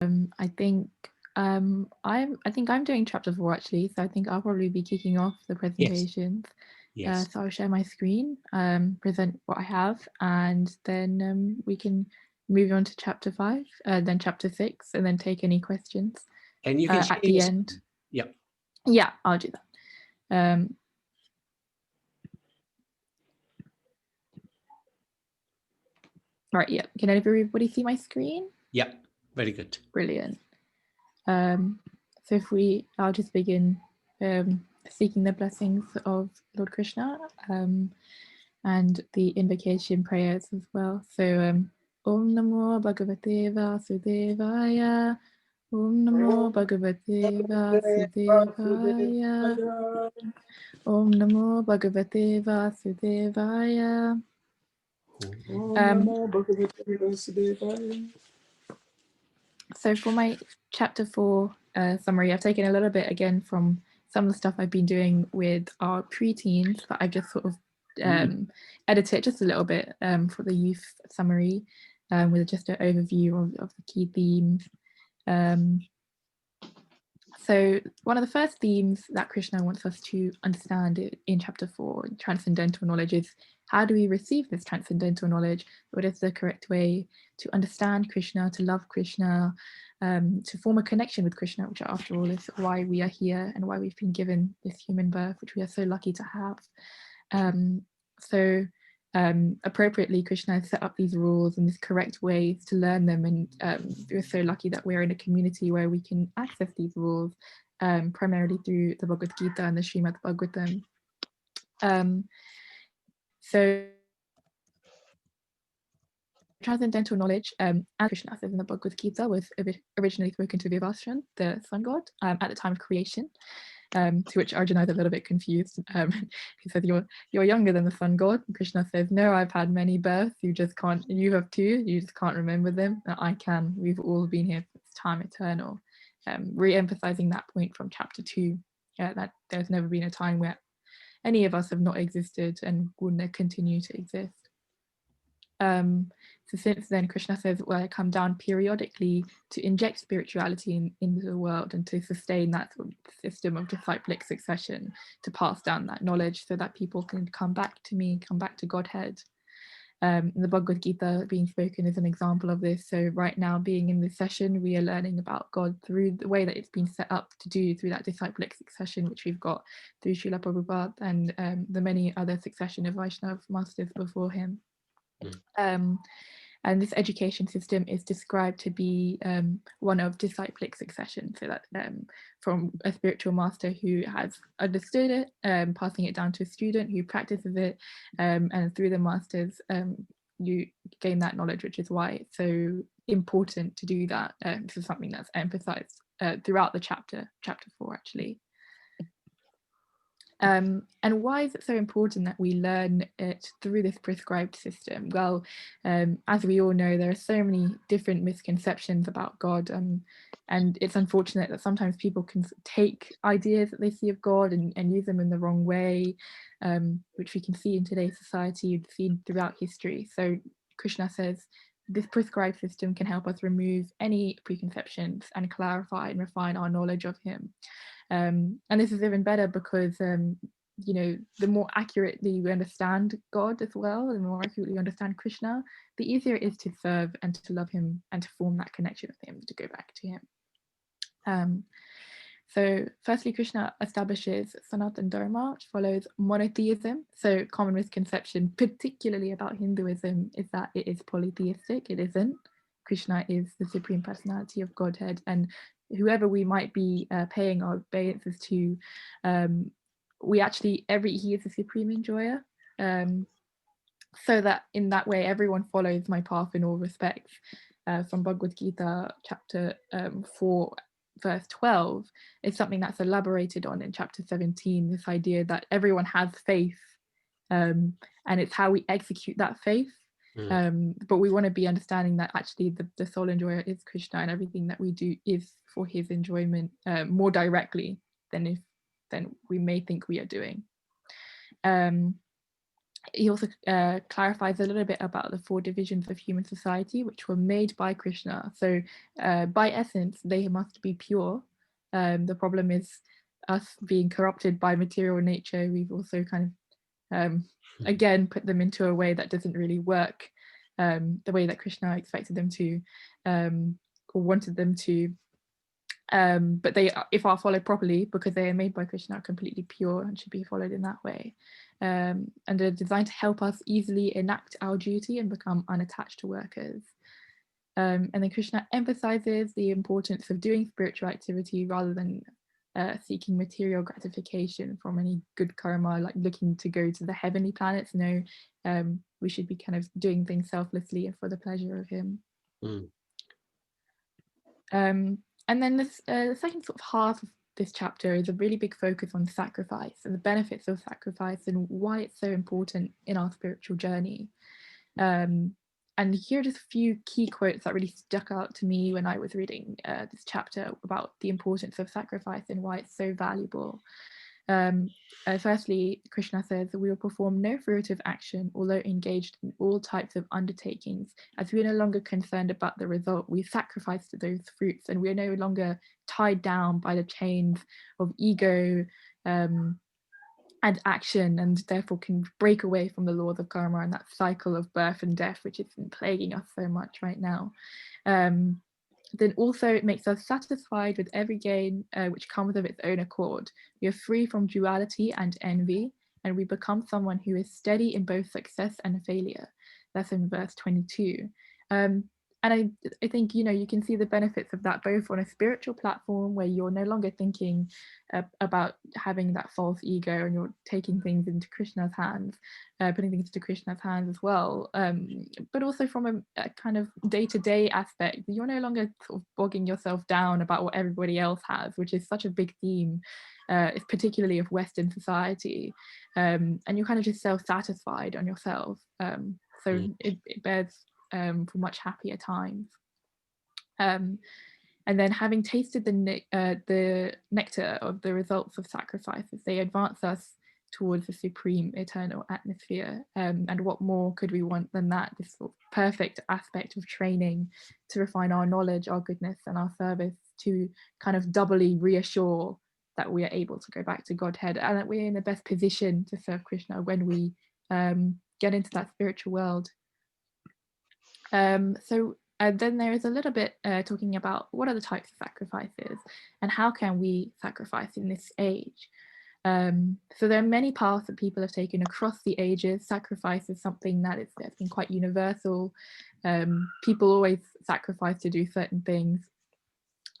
I think I'm doing chapter 4 actually, so I think I'll probably be kicking off the Yes. presentations. Yes. So I'll share my screen, present what I have, and then we can move on to chapter 5, then chapter 6, and then take any questions And you can share at the your end. screen. Yep. Yeah, I'll do that. Right, yeah. Can everybody see my screen? Yep. Very good. Brilliant. So I'll just begin seeking the blessings of Lord Krishna and the invocation prayers as well. So Om Namo Bhagavate Vasudevaya. Om Namo Bhagavate Vasudevaya. Om Namo Bhagavate Vasudevaya. So for my chapter 4 summary, I've taken a little bit again from some of the stuff I've been doing with our preteens, but I've just sort of edited just a little bit for the youth summary with just an overview of the key themes. So one of the first themes that Krishna wants us to understand in chapter 4, transcendental knowledge, is how do we receive this transcendental knowledge? What is the correct way to understand Krishna, to love Krishna, to form a connection with Krishna, which after all is why we are here and why we've been given this human birth, which we are so lucky to have. Appropriately, Krishna has set up these rules and these correct ways to learn them, and we're so lucky that we're in a community where we can access these rules primarily through the Bhagavad Gita and the Srimad Bhagavatam. So transcendental knowledge, as Krishna says in the Bhagavad Gita, was originally spoken to Vivasvan, the sun god, at the time of creation. To which Arjuna is a little bit confused. He says, "You're younger than the sun god." And Krishna says, "No, I've had many births. You just can't. You have two. You just can't remember them. I can. We've all been here since time eternal." Re-emphasizing that point from chapter 2, that there's never been a time where any of us have not existed and wouldn't continue to exist. So since then, Krishna says, well, I come down periodically to inject spirituality into the world and to sustain that sort of system of disciplic succession, to pass down that knowledge so that people can come back to me, come back to Godhead. The Bhagavad Gita being spoken is an example of this. So right now, being in this session, we are learning about God through the way that it's been set up to do, through that disciplic succession, which we've got through Srila Prabhupada and the many other succession of Vaishnava masters before him. And this education system is described to be one of disciplic succession, so that from a spiritual master who has understood it, passing it down to a student who practices it, and through the masters you gain that knowledge, which is why it's so important to do that. This is something that's emphasized throughout the chapter 4 actually. And why is it so important that we learn it through this prescribed system? Well, as we all know, there are so many different misconceptions about God, and it's unfortunate that sometimes people can take ideas that they see of God and use them in the wrong way, which we can see in today's society, you've seen throughout history. So Krishna says, this prescribed system can help us remove any preconceptions and clarify and refine our knowledge of him. And this is even better because the more accurately we understand God as well, the more accurately we understand Krishna, the easier it is to serve and to love him and to form that connection with him, to go back to him. So firstly, Krishna establishes Sanatana Dharma, which follows monotheism. So common misconception, particularly about Hinduism, is that it is polytheistic. It isn't. Krishna is the Supreme Personality of Godhead, and whoever we might be paying our obeisances to, he is the supreme enjoyer. So that in that way, everyone follows my path in all respects. From Bhagavad Gita, chapter 4, verse 12, is something that's elaborated on in chapter 17, this idea that everyone has faith, and it's how we execute that faith. But we want to be understanding that actually the sole enjoyer is Krishna, and everything that we do is for his enjoyment more directly than we may think we are doing. he also clarifies a little bit about the 4 divisions of human society, which were made by Krishna. So by essence, they must be pure. The problem is us being corrupted by material nature. We've also kind of, again, put them into a way that doesn't really work the way that Krishna expected them to, or wanted them to. But they, if are followed properly, because they are made by Krishna, are completely pure and should be followed in that way. And are designed to help us easily enact our duty and become unattached to workers. And then Krishna emphasizes the importance of doing spiritual activity rather than seeking material gratification from any good karma, like looking to go to the heavenly planets. No, we should be kind of doing things selflessly and for the pleasure of him. And then this, the second sort of half of this chapter is a really big focus on sacrifice and the benefits of sacrifice and why it's so important in our spiritual journey. And here are just a few key quotes that really stuck out to me when I was reading this chapter about the importance of sacrifice and why it's so valuable. Firstly, Krishna says that we will perform no fruitive action, although engaged in all types of undertakings, as we are no longer concerned about the result. We sacrifice to those fruits, and we are no longer tied down by the chains of ego and action, and therefore can break away from the laws of karma and that cycle of birth and death, which has been plaguing us so much right now. Then also it makes us satisfied with every gain which comes of its own accord. We are free from duality and envy, and we become someone who is steady in both success and failure. That's in verse 22. And I think, you know, you can see the benefits of that both on a spiritual platform where you're no longer thinking about having that false ego and you're taking things into Krishna's hands, putting things into Krishna's hands as well. But also from a kind of day-to-day aspect, you're no longer sort of bogging yourself down about what everybody else has, which is such a big theme, particularly of Western society. And you're kind of just self-satisfied on yourself. So it bears for much happier times. And then having tasted the nectar of the results of sacrifices, they advance us towards the supreme eternal atmosphere. And what more could we want than that, this sort of perfect aspect of training to refine our knowledge, our goodness, and our service to kind of doubly reassure that we are able to go back to Godhead and that we're in the best position to serve Krishna when we get into that spiritual world. So then there is a little bit talking about what are the types of sacrifices and how can we sacrifice in this age. So there are many paths that people have taken across the ages. Sacrifice is something that's been quite universal. People always sacrifice to do certain things.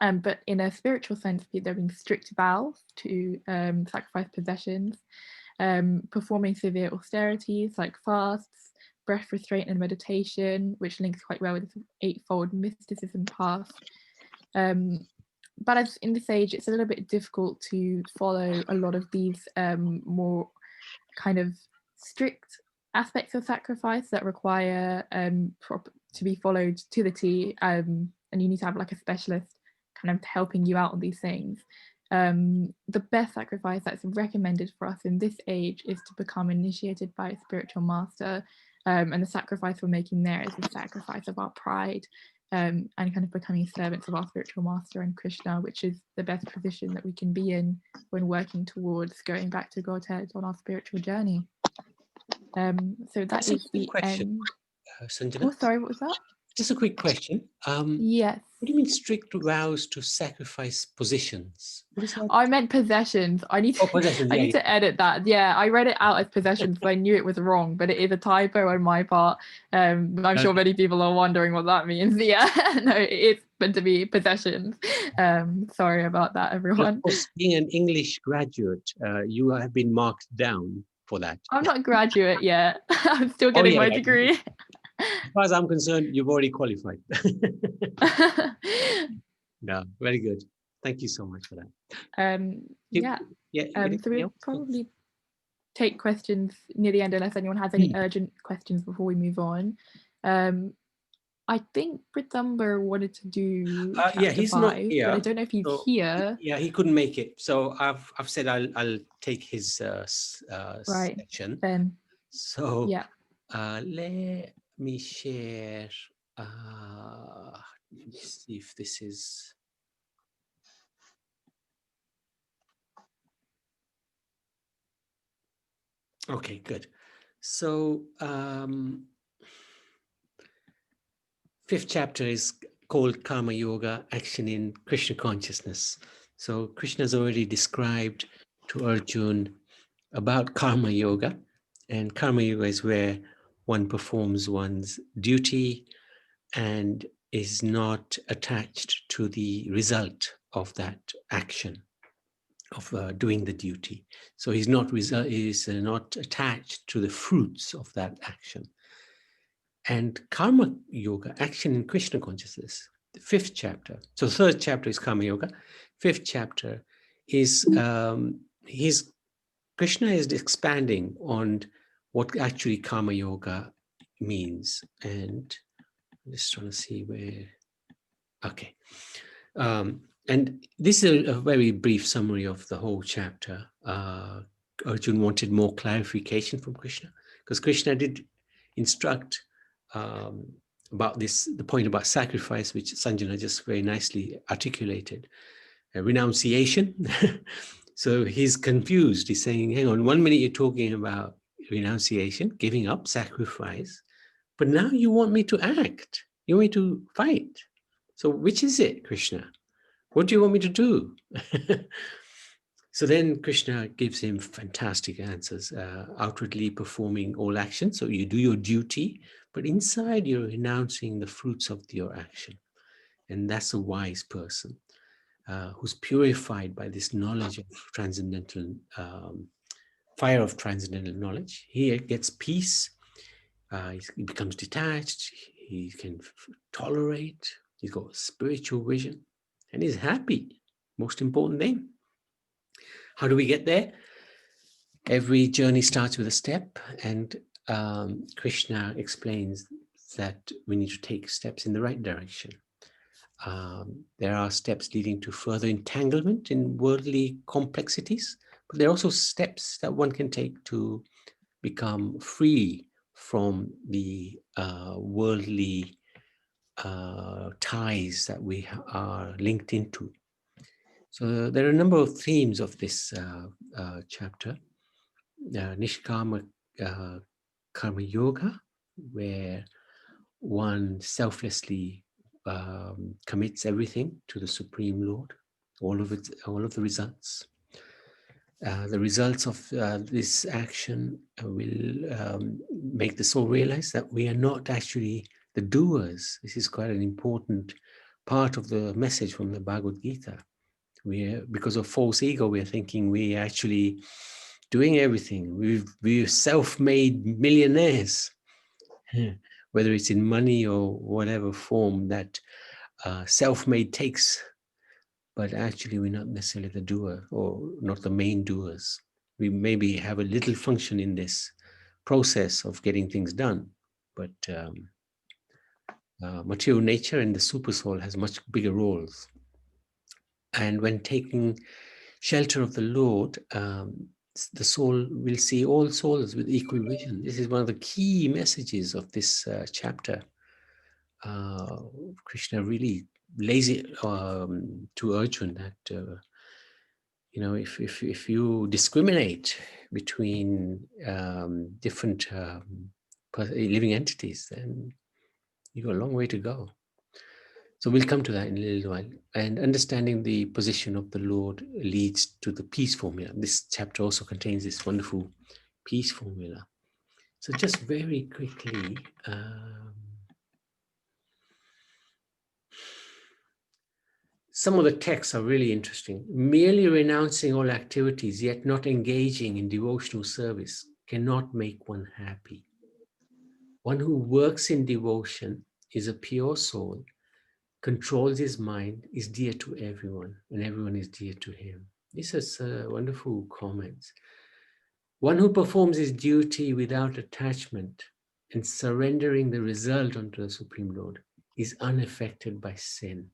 But in a spiritual sense, there have been strict vows to sacrifice possessions, performing severe austerities like fasts, breath restraint and meditation, which links quite well with the eightfold mysticism path. But as in this age, it's a little bit difficult to follow a lot of these more kind of strict aspects of sacrifice that require to be followed to the T, and you need to have like a specialist kind of helping you out on these things. The best sacrifice that's recommended for us in this age is to become initiated by a spiritual master, and the sacrifice we're making there is the sacrifice of our pride, and kind of becoming servants of our spiritual master and Krishna, which is the best position that we can be in when working towards going back to Godhead on our spiritual journey. So that's is the question, end. Sanjana. Oh, sorry, what was that? Just a quick question. Yes. What do you mean strict vows to sacrifice positions? What is that? I meant possessions. I need to, possessions. I need to edit that. Yeah, I read it out as possessions because I knew it was wrong, but it is a typo on my part. I'm sure many people are wondering what that means. Yeah, no, it's meant to be possessions. Sorry about that, everyone. Of course, being an English graduate, you have been marked down for that. I'm not a graduate yet. I'm still getting my degree. As far as I'm concerned, you've already qualified. No, very good. Thank you so much for that. Yeah. So we'll probably take questions near the end unless anyone has any urgent questions before we move on. I think Pritamber wanted to do chapter he's 5, not here, but I don't know if he's here. Yeah, he couldn't make it, so I've said I'll take his right section. then. So Yeah. let me share. Let me see if this is. Okay, good. So fifth chapter is called Karma Yoga, Action in Krishna Consciousness. So Krishna has already described to Arjuna about Karma Yoga, and Karma Yoga is where one performs one's duty and is not attached to the result of that action, of doing the duty. So he's not attached to the fruits of that action. And Karma Yoga, Action in Krishna Consciousness, the fifth chapter. So third chapter is Karma Yoga. Fifth chapter is Krishna is expanding on what actually Karma Yoga means. And I'm just trying to see where. Okay. And this is a very brief summary of the whole chapter. Arjuna wanted more clarification from Krishna, because Krishna did instruct about this, the point about sacrifice, which Sanjana just very nicely articulated, renunciation. So he's confused. He's saying, hang on, 1 minute you're talking about renunciation, giving up, sacrifice, but now you want me to act. You want me to fight. So which is it, Krishna? What do you want me to do? So then Krishna gives him fantastic answers, outwardly performing all actions. So you do your duty, but inside you're renouncing the fruits of your action. And that's a wise person who's purified by this knowledge of transcendental, fire of transcendental knowledge. He gets peace. He becomes detached. He can tolerate. He's got spiritual vision. And he's happy. Most important thing. How do we get there? Every journey starts with a step, and Krishna explains that we need to take steps in the right direction. There are steps leading to further entanglement in worldly complexities, but there are also steps that one can take to become free from the worldly ties that we are linked into. So there are a number of themes of this chapter. Nishkama Karma Yoga, where one selflessly commits everything to the Supreme Lord, all of the results. The results of this action will make the soul realize that we are not actually the doers. This is quite an important part of the message from the Bhagavad Gita. Because of false ego, we're thinking we are actually doing everything. We're self-made millionaires, whether it's in money or whatever form that self-made takes. But actually, we're not necessarily the doer, or not the main doers. We maybe have a little function in this process of getting things done, but material nature and the super soul has much bigger roles. And when taking shelter of the Lord, the soul will see all souls with equal vision. This is one of the key messages of this chapter. Krishna really lays it to Arjuna that if you discriminate between different living entities, then you've got a long way to go. So we'll come to that in a little while. And understanding the position of the Lord leads to the peace formula. This chapter also contains this wonderful peace formula. So just very quickly, some of the texts are really interesting. Merely renouncing all activities, yet not engaging in devotional service, cannot make one happy. One who works in devotion is a pure soul, controls his mind, is dear to everyone, and everyone is dear to him. This is wonderful comments. One who performs his duty without attachment and surrendering the result unto the Supreme Lord is unaffected by sin.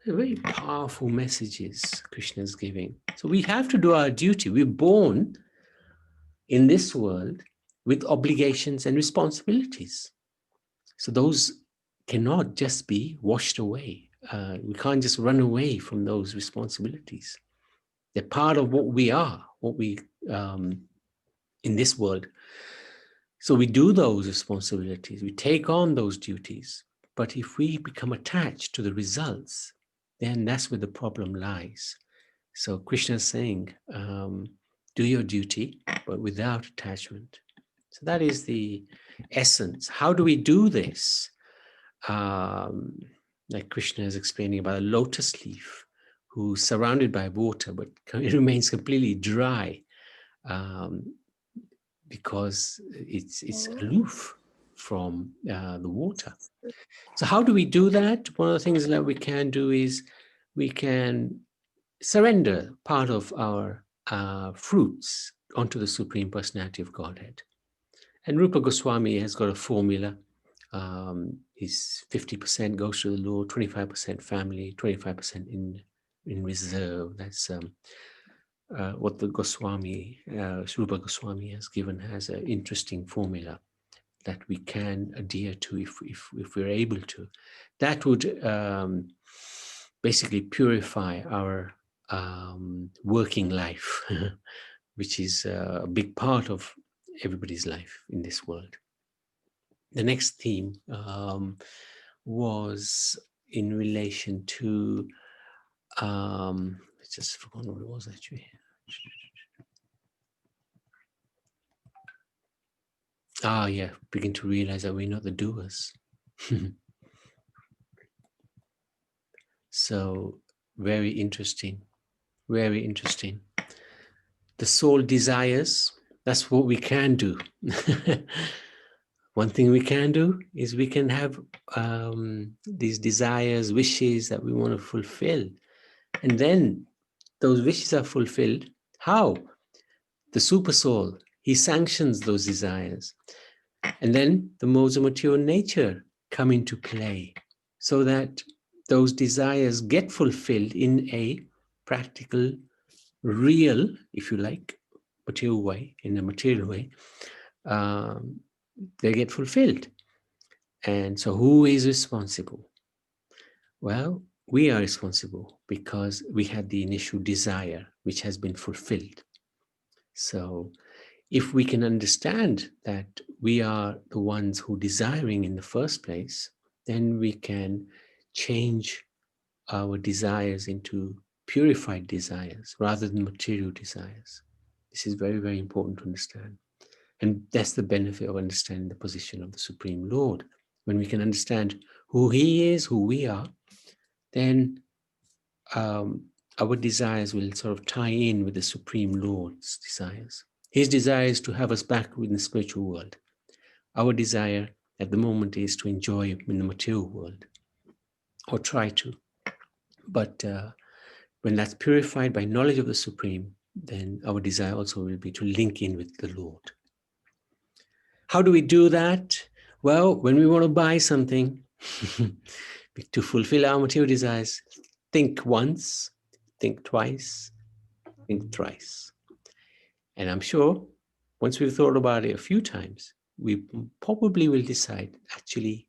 They're very powerful messages Krishna is giving. So we have to do our duty. We're born in this world with obligations and responsibilities. So those cannot just be washed away. We can't just run away from those responsibilities. They're part of what we are, what we in this world. So we do those responsibilities, we take on those duties. But if we become attached to the results, then that's where the problem lies. So Krishna is saying, do your duty, but without attachment. So that is the essence. How do we do this? Like Krishna is explaining about a lotus leaf who's surrounded by water, but it remains completely dry because it's aloof from the water. So how do we do that? One of the things that we can do is we can surrender part of our fruits onto the Supreme Personality of Godhead. And Rupa Goswami has got a formula. His 50% goes to the Lord, 25% family, 25% in reserve. That's what the Goswami, Rupa Goswami has given as an interesting formula that we can adhere to if we're able to. That would basically purify our working life, which is a big part of everybody's life in this world. The next theme was in relation to, I just forgot what it was actually. Yeah, begin to realize that we're not the doers. So very interesting, very interesting. The soul desires, that's what we can do. One thing we can do is we can have these desires, wishes that we want to fulfill. And then those wishes are fulfilled. How? The super soul, he sanctions those desires. And then the modes of material nature come into play so that those desires get fulfilled in a practical, real, if you like, material way, in a material way. They get fulfilled. And so who is responsible? Well, we are responsible because we had the initial desire, which has been fulfilled. So if we can understand that we are the ones who are desiring in the first place, then we can change our desires into purified desires rather than material desires. This is very, very important to understand. And that's the benefit of understanding the position of the Supreme Lord. When we can understand who he is, who we are, then our desires will sort of tie in with the Supreme Lord's desires. His desire is to have us back in the spiritual world. Our desire at the moment is to enjoy in the material world, or try to. But when that's purified by knowledge of the Supreme, then our desire also will be to link in with the Lord. How do we do that? Well, when we want to buy something, to fulfill our material desires, think once, think twice, think thrice. And I'm sure once we've thought about it a few times, we probably will decide, actually,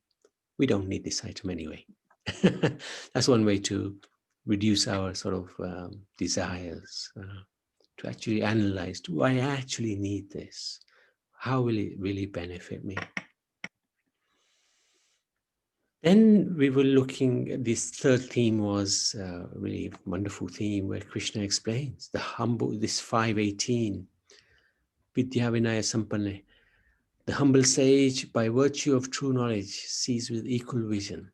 we don't need this item anyway. That's one way to reduce our sort of desires, to actually analyze, do I actually need this? How will it really benefit me? Then we were looking, this third theme was a really wonderful theme where Krishna explains the humble, this 518, Vidya Vinaya Sampanne, the humble sage by virtue of true knowledge sees with equal vision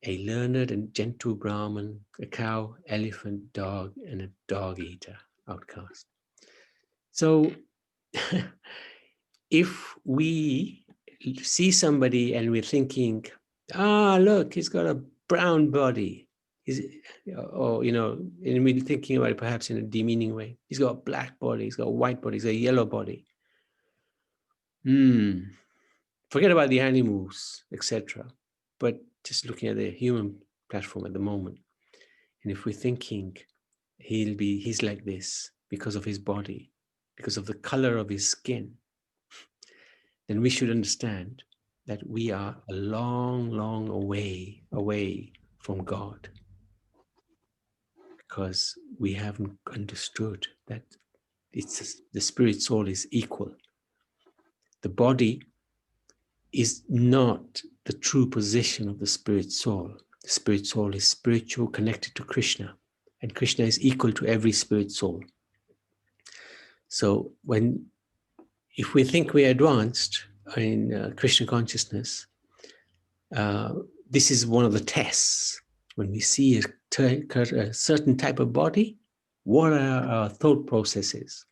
a learned and gentle Brahman, a cow, elephant, dog, and a dog eater, outcast. So if we see somebody and we're thinking, look, he's got a brown body, or, and we're thinking about it perhaps in a demeaning way. He's got a black body, he's got a white body, he's got a yellow body. Forget about the animals, etc. But just looking at the human platform at the moment. And if we're thinking he's like this because of his body, because of the color of his skin, then we should understand that we are a long, long away from God, because we haven't understood that the spirit soul is equal. The body is not the true position of the spirit soul. The spirit soul is spiritual, connected to Krishna, and Krishna is equal to every spirit soul. So if we think we're advanced in Krishna consciousness, this is one of the tests. When we see a certain type of body, what are our thought processes?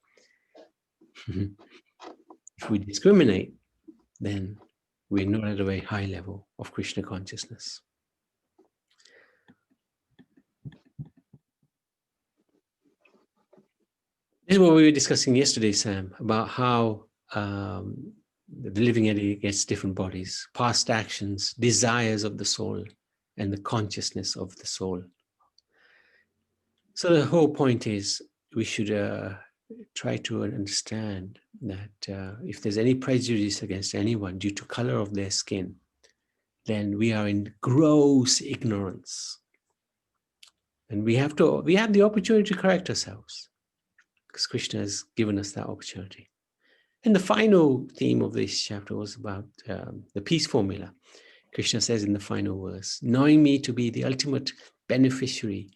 If we discriminate, then we're not at a very high level of Krishna consciousness. This is what we were discussing yesterday, Sam, about how the living entity gets different bodies, past actions, desires of the soul, and the consciousness of the soul. So the whole point is we should try to understand that if there's any prejudice against anyone due to color of their skin, then we are in gross ignorance. And we have the opportunity to correct ourselves, because Krishna has given us that opportunity. And the final theme of this chapter was about the peace formula. Krishna says in the final verse, knowing me to be the ultimate beneficiary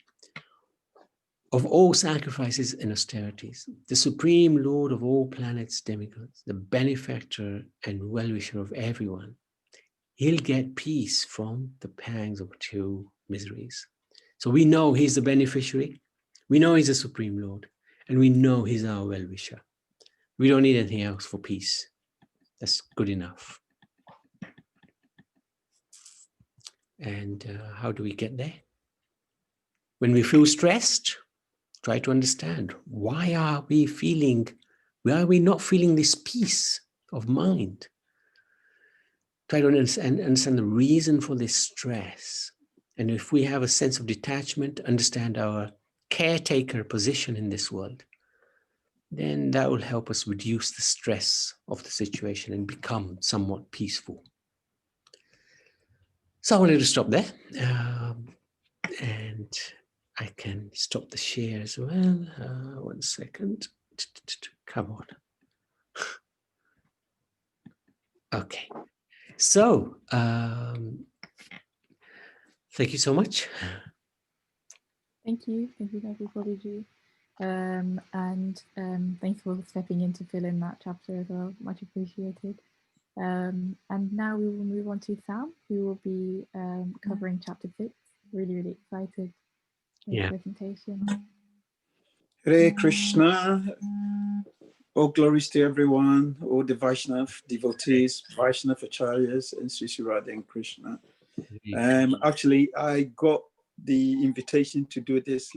of all sacrifices and austerities, the supreme Lord of all planets, demigods, the benefactor and well-wisher of everyone, he'll get peace from the pangs of two miseries. So we know he's the beneficiary, we know he's the supreme Lord, and we know he's our well-wisher. We don't need anything else for peace. That's good enough. And how do we get there? When we feel stressed, try to understand, why are we not feeling this peace of mind? Try to understand the reason for this stress. And if we have a sense of detachment, understand our caretaker position in this world, then that will help us reduce the stress of the situation and become somewhat peaceful. So I wanted to stop there. And I can stop the share as well. 1 second. Come on. Okay. So, thank you so much. Thank you, Prabhuji. And thanks for stepping in to fill in that chapter as well. Much appreciated. And now we will move on to Sam, who will be covering chapter 6. Really, really excited for the presentation. Hare Krishna. All glories to everyone, all the Vaishnav devotees, Vaishnav acharyas, and Sri Radha and Krishna. Actually, I got the invitation to do this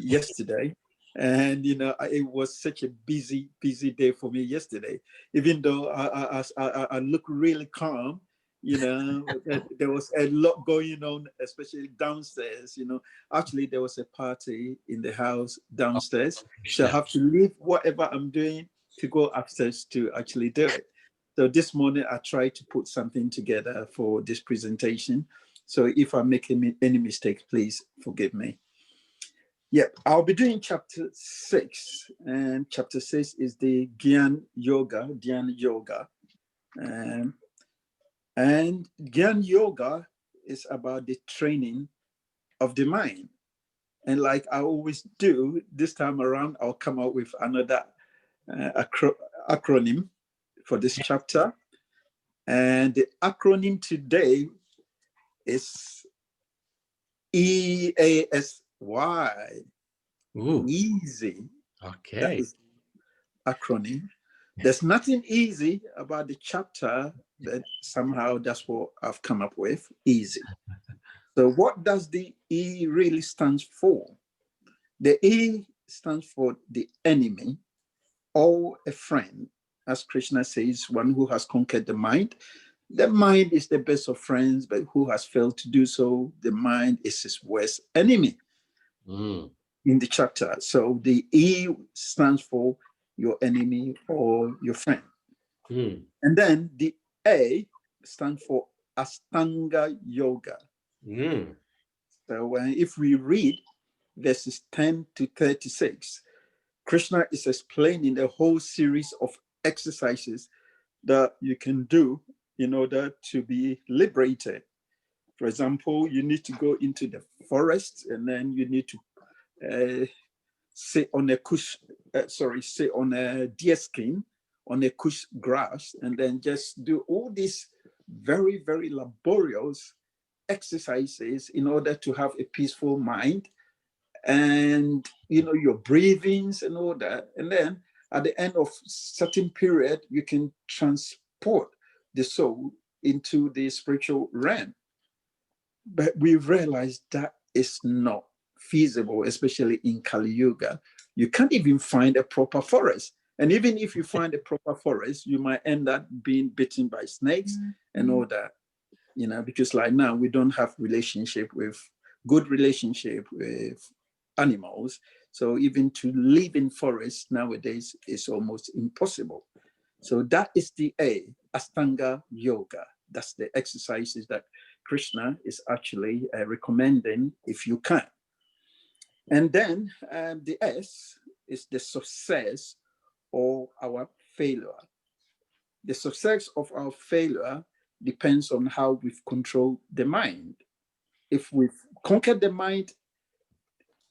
yesterday. And, it was such a busy day for me yesterday. Even though I look really calm, there was a lot going on, especially downstairs. Actually, there was a party in the house downstairs. So I have to leave whatever I'm doing to go upstairs to actually do it. So this morning, I tried to put something together for this presentation. So if I make any mistake, please forgive me. Yeah, I'll be doing chapter 6, and chapter 6 is the Gyan Yoga. And Gyan Yoga is about the training of the mind. And like I always do, this time around, I'll come up with another acronym for this chapter. And the acronym today is EASY. Ooh. Easy. Okay. That is the acronym. There's nothing easy about the chapter, but somehow that's what I've come up with, easy. So what does the E really stand for? The E stands for the enemy or a friend. As Krishna says, one who has conquered the mind. The mind is the best of friends, but who has failed to do so, the mind is his worst enemy in the chapter. So the E stands for your enemy or your friend. Mm. And then the A stands for Ashtanga Yoga. Mm. So if we read verses 10 to 36, Krishna is explaining a whole series of exercises that you can do in order to be liberated. For example, you need to go into the forest, and then you need to sit on a sit on a deer skin, on a kush grass, and then just do all these very, very laborious exercises in order to have a peaceful mind, and your breathings and all that. And then at the end of certain period, you can transport the soul into the spiritual realm. But we realized that is not feasible, especially in Kali Yuga. You can't even find a proper forest. And even if you find a proper forest, you might end up being bitten by snakes and all that, because like now we don't have good relationship with animals. So even to live in forests nowadays is almost impossible. So that is the A, Ashtanga Yoga. That's the exercises that Krishna is actually recommending if you can. And then the S is the success or our failure. The success of our failure depends on how we've controlled the mind. If we've conquered the mind,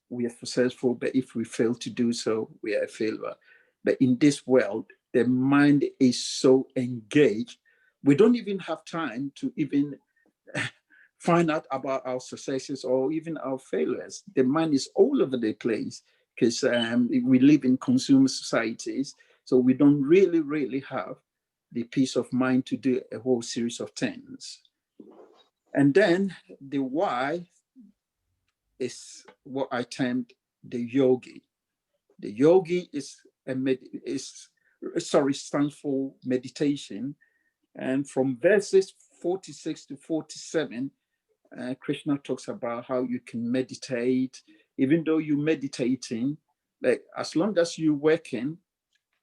we are successful, but if we fail to do so, we are a failure. But in this world, the mind is so engaged, we don't even have time to even find out about our successes or even our failures. The mind is all over the place because we live in consumer societies, so we don't really have the peace of mind to do a whole series of things. And then the Y is what I termed the yogi. The yogi stands for meditation. And from verses 46 to 47, Krishna talks about how you can meditate, even though you're meditating, like as long as you're working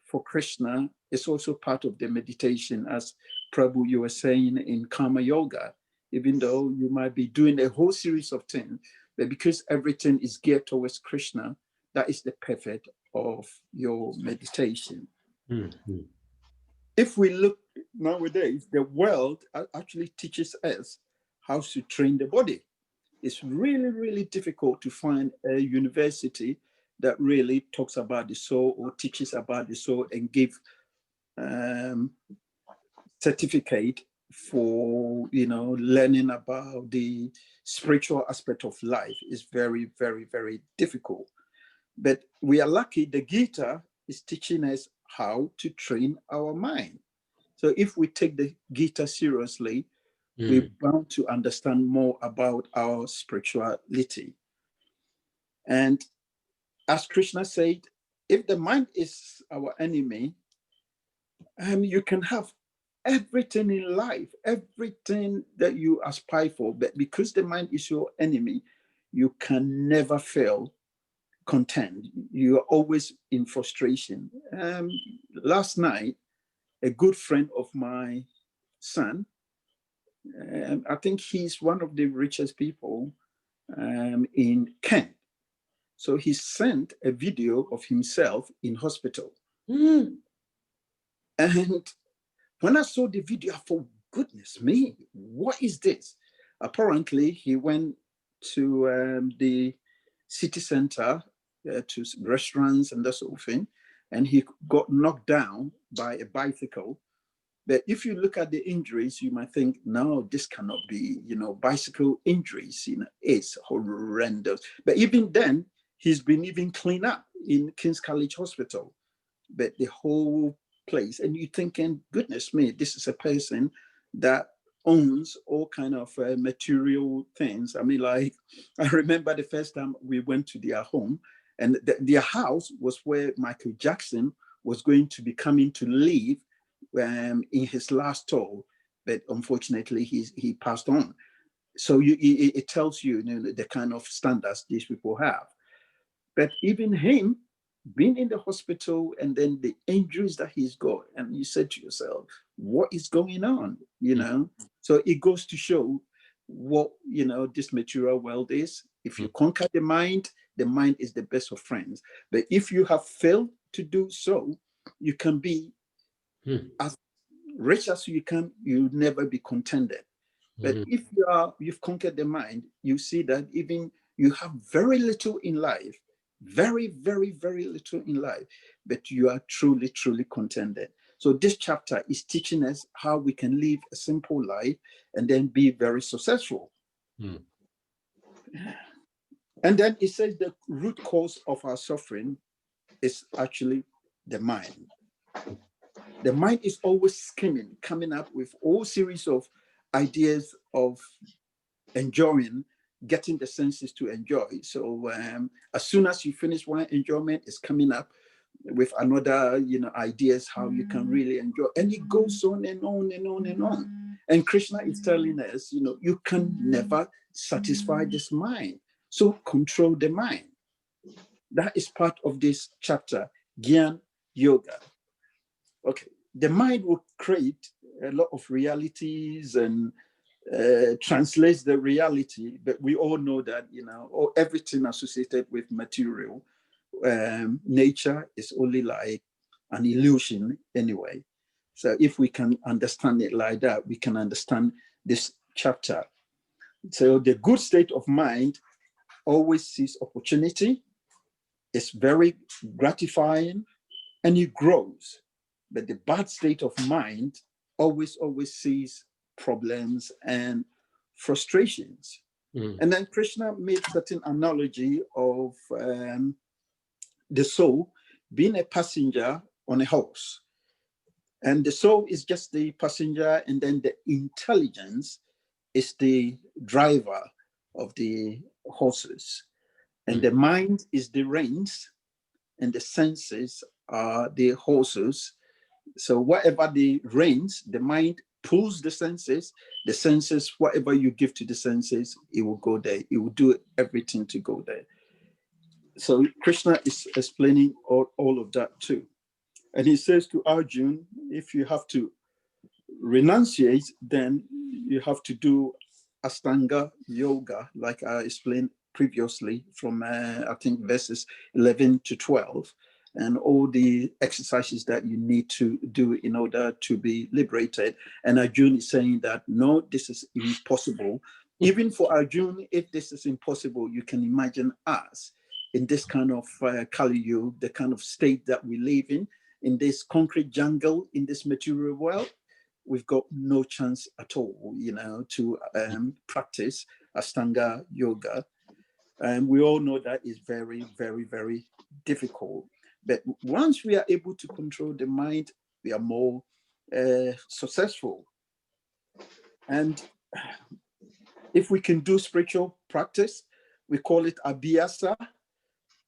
for Krishna, it's also part of the meditation, as Prabhu, you were saying in Karma Yoga, even though you might be doing a whole series of things, but because everything is geared towards Krishna, that is the perfect of your meditation. Mm-hmm. If we look nowadays, the world actually teaches us how to train the body. It's really difficult to find a university that really talks about the soul or teaches about the soul and give certificate for learning about the spiritual aspect of life. Is very difficult. But we are lucky the Gita is teaching us how to train our mind. So if we take the Gita seriously, we're bound to understand more about our spirituality. And as Krishna said, if the mind is our enemy, you can have everything in life, everything that you aspire for, but because the mind is your enemy, you can never feel content. You are always in frustration. Last night, a good friend of my son, I think he's one of the richest people in Kent. So he sent a video of himself in hospital. And when I saw the video, I thought, goodness me, what is this? Apparently, he went to the city center, to restaurants and that sort of thing, and he got knocked down by a bicycle. But if you look at the injuries, you might think, no, this cannot be, bicycle injuries, it's horrendous. But even then, he's been even cleaned up in King's College Hospital. But the whole place, and you're thinking, goodness me, this is a person that owns all kind of material things. I mean, like, I remember the first time we went to their home, and their house was where Michael Jackson was going to be coming to live in his last tour, but unfortunately he passed on. So it tells you, the kind of standards these people have. But even him, being in the hospital and then the injuries that he's got, and you said to yourself, what is going on? You know, so it goes to show what, you know, this material world is. If you conquer the mind is the best of friends. But if you have failed to do so, you can be as rich as you can, you'll never be contented. But if you've conquered the mind, you see that even you have very little in life, very, very, very little in life, but you are truly, truly contented. So this chapter is teaching us how we can live a simple life and then be very successful. And then it says the root cause of our suffering is actually the mind. The mind is always scheming, coming up with all series of ideas of enjoying, getting the senses to enjoy. So as soon as you finish one enjoyment, it's coming up with another, you know, ideas how you can really enjoy. And it goes on and on and on and on. And Krishna is telling us, you know, you can never satisfy this mind. So control the mind. That is part of this chapter, Gyan Yoga. Okay, the mind will create a lot of realities and translates the reality, but we all know that, you know, or everything associated with material nature is only like an illusion anyway. So if we can understand it like that, we can understand this chapter. So the good state of mind always sees opportunity, it's very gratifying, and it grows. But the bad state of mind always sees problems and frustrations. And then Krishna made certain analogy of the soul being a passenger on a horse. And the soul is just the passenger, and then the intelligence is the driver of the horses. And the mind is the reins, and the senses are the horses. So whatever the reins, the mind pulls the senses, whatever you give to the senses, it will go there. It will do everything to go there. So Krishna is explaining all of that too. And he says to Arjuna, if you have to renunciate, then you have to do Ashtanga yoga, like I explained previously from, I think, verses 11 to 12, and all the exercises that you need to do in order to be liberated. And Arjuna is saying that, no, this is impossible. Even for Arjuna, if this is impossible, you can imagine us in this kind of Kali Yuga, the kind of state that we live in this concrete jungle, in this material world. We've got no chance at all, you know, to practice Ashtanga yoga. And we all know that is very, very, very difficult. But once we are able to control the mind, we are more successful. And if we can do spiritual practice, we call it abhyasa.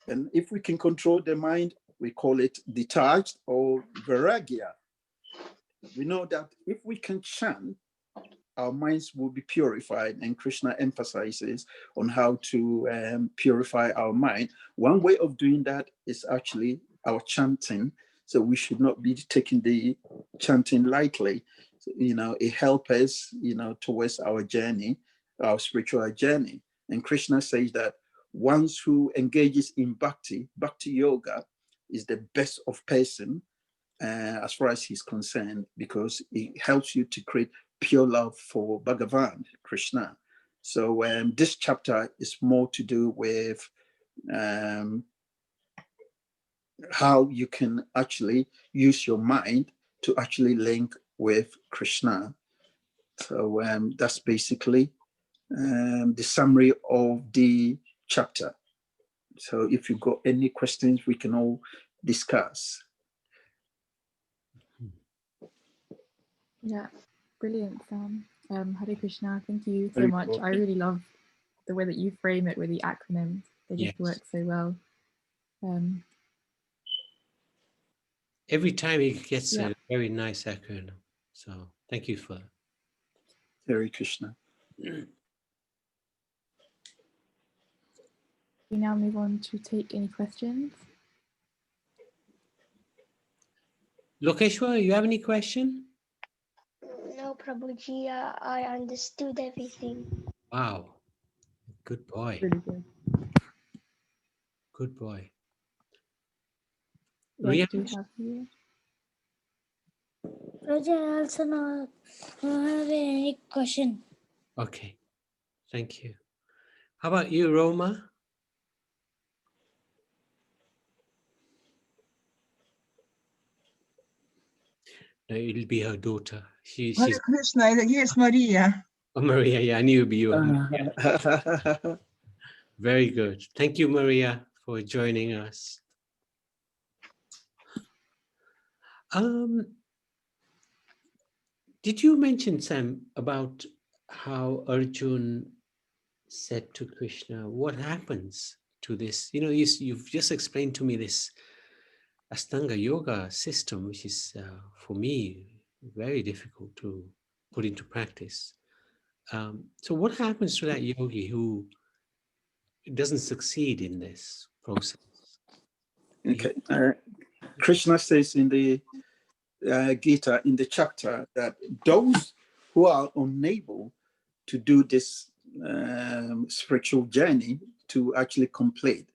And if we can control the mind, we call it detached or vairagya. We know that if we can chant, our minds will be purified, and Krishna emphasizes on how to purify our mind. One way of doing that is actually our chanting. So we should not be taking the chanting lightly. So, you know, it helps us, you know, towards our journey, our spiritual journey. And Krishna says that one who engages in bhakti yoga is the best of person as far as he's concerned, because it helps you to create pure love for Bhagavan, Krishna. So this chapter is more to do with how you can actually use your mind to actually link with Krishna. So that's basically the summary of the chapter. So if you've got any questions, we can all discuss. Yeah, brilliant, Sam. Hare Krishna, thank you so much. I really love the way that you frame it with the acronyms. They just work so well. Every time he gets a very nice acronym. So thank you for that. Hare Krishna. We now move on to take any questions. Lokeshwar, you have any question? No, Prabhuji, I understood everything. Wow, good boy, Really good. good boy. Yes, Ria? do you have you? Roger, I also don't have any question. Okay, thank you. How about you, Roma? No, it'll be her daughter. She's Hare Krishna, yes, Maria. oh, Maria. Yeah, I knew it'd be you. Very good. Thank you, Maria, for joining us. Did you mention, Sam, about how Arjun said to Krishna, what happens to this? You know, you've just explained to me this Ashtanga yoga system, which is, for me, very difficult to put into practice. So what happens to that yogi who doesn't succeed in this process? Okay. Krishna says in the Gita, in the chapter, that those who are unable to do this spiritual journey to actually complete,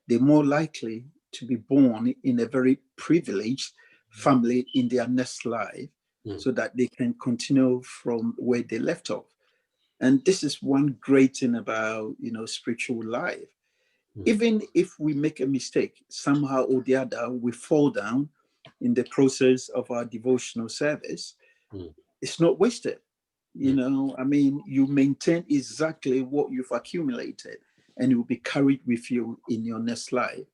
they're more likely to be born in a very privileged family in their next life, so that they can continue from where they left off. And this is one great thing about, spiritual life. Even if we make a mistake, somehow or the other, we fall down in the process of our devotional service, it's not wasted. You maintain exactly what you've accumulated, and it will be carried with you in your next life.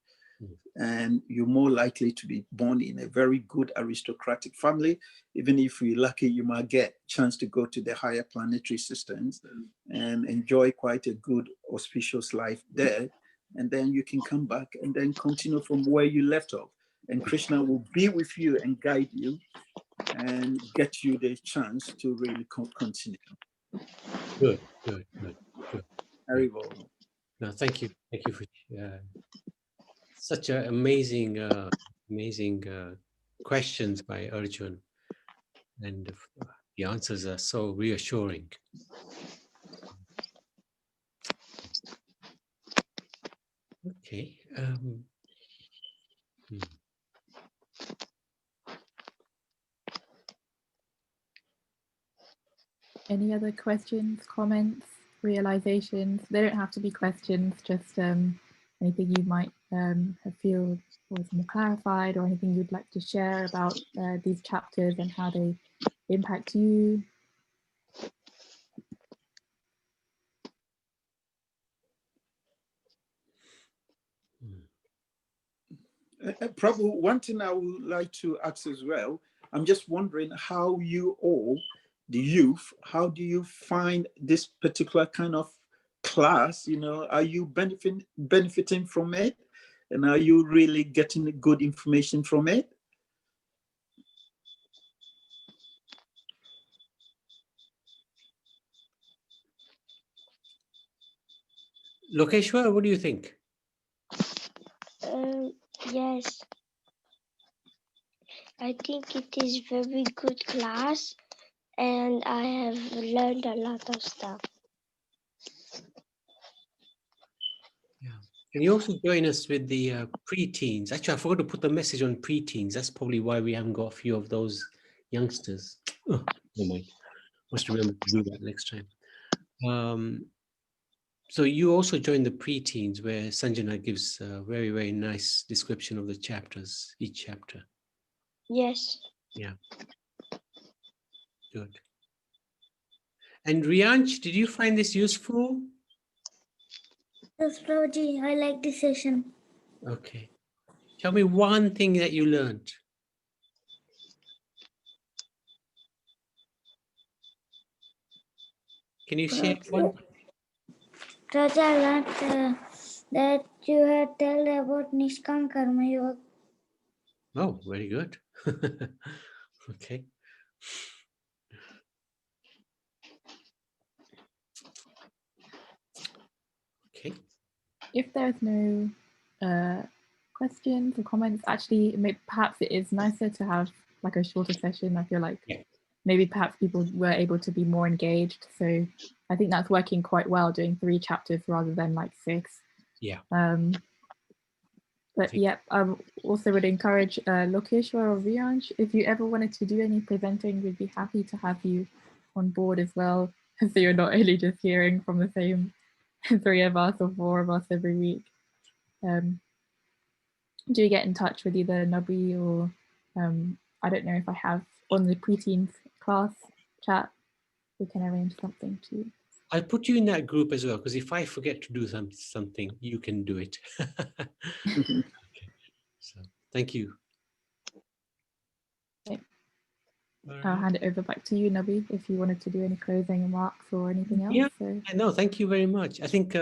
And you're more likely to be born in a very good aristocratic family. Even if you're lucky, you might get a chance to go to the higher planetary systems and enjoy quite a good auspicious life there. And then you can come back and then continue from where you left off. And Krishna will be with you and guide you and get you the chance to really continue. Good. Very well. No, thank you. Thank you for such an amazing questions by Arjun. And the answers are so reassuring. Okay. Any other questions, comments, realizations? They don't have to be questions, just anything you might feel was more clarified, or anything you'd like to share about these chapters and how they impact you. Probably one thing I would like to ask as well, I'm just wondering how you all, the youth, how do you find this particular kind of class? Are you benefiting from it? And are you really getting good information from it? Lokeshwar, what do you think? Yes, I think it is very good class, and I have learned a lot of stuff. Yeah. Can you also join us with the pre-teens? Actually, I forgot to put the message on pre-teens. That's probably why we haven't got a few of those youngsters. Oh, never mind. Must remember to do that next time. So you also join the pre-teens, where Sanjana gives a very, very nice description of the chapters, each chapter. Yes. Yeah. Good. And Rianch, did you find this useful? Yes, Prabhuji, I like this session. Okay. Tell me one thing that you learned. Can you share one? Prabhuji, I learned that you had told about Nishkam Karma Yoga. Oh, very good. Okay. Okay. If there's no questions or comments, actually, perhaps it is nicer to have like a shorter session, I feel like Yeah. maybe perhaps people were able to be more engaged. So I think that's working quite well, doing 3 chapters rather than like 6. Yeah. But yeah, I also would encourage Lokesh or Riansh, if you ever wanted to do any presenting, we'd be happy to have you on board as well. So you're not only just hearing from the same 3 of us or 4 of us every week. Do get in touch with either Nabi or I don't know if I have on the preteens class chat, we can arrange something too. I'll put you in that group as well, because if I forget to do something, you can do it. Okay. So thank you. Okay. I'll hand it over back to you, Nabi, if you wanted to do any closing remarks or anything else. Yeah, So. no, thank you very much. I think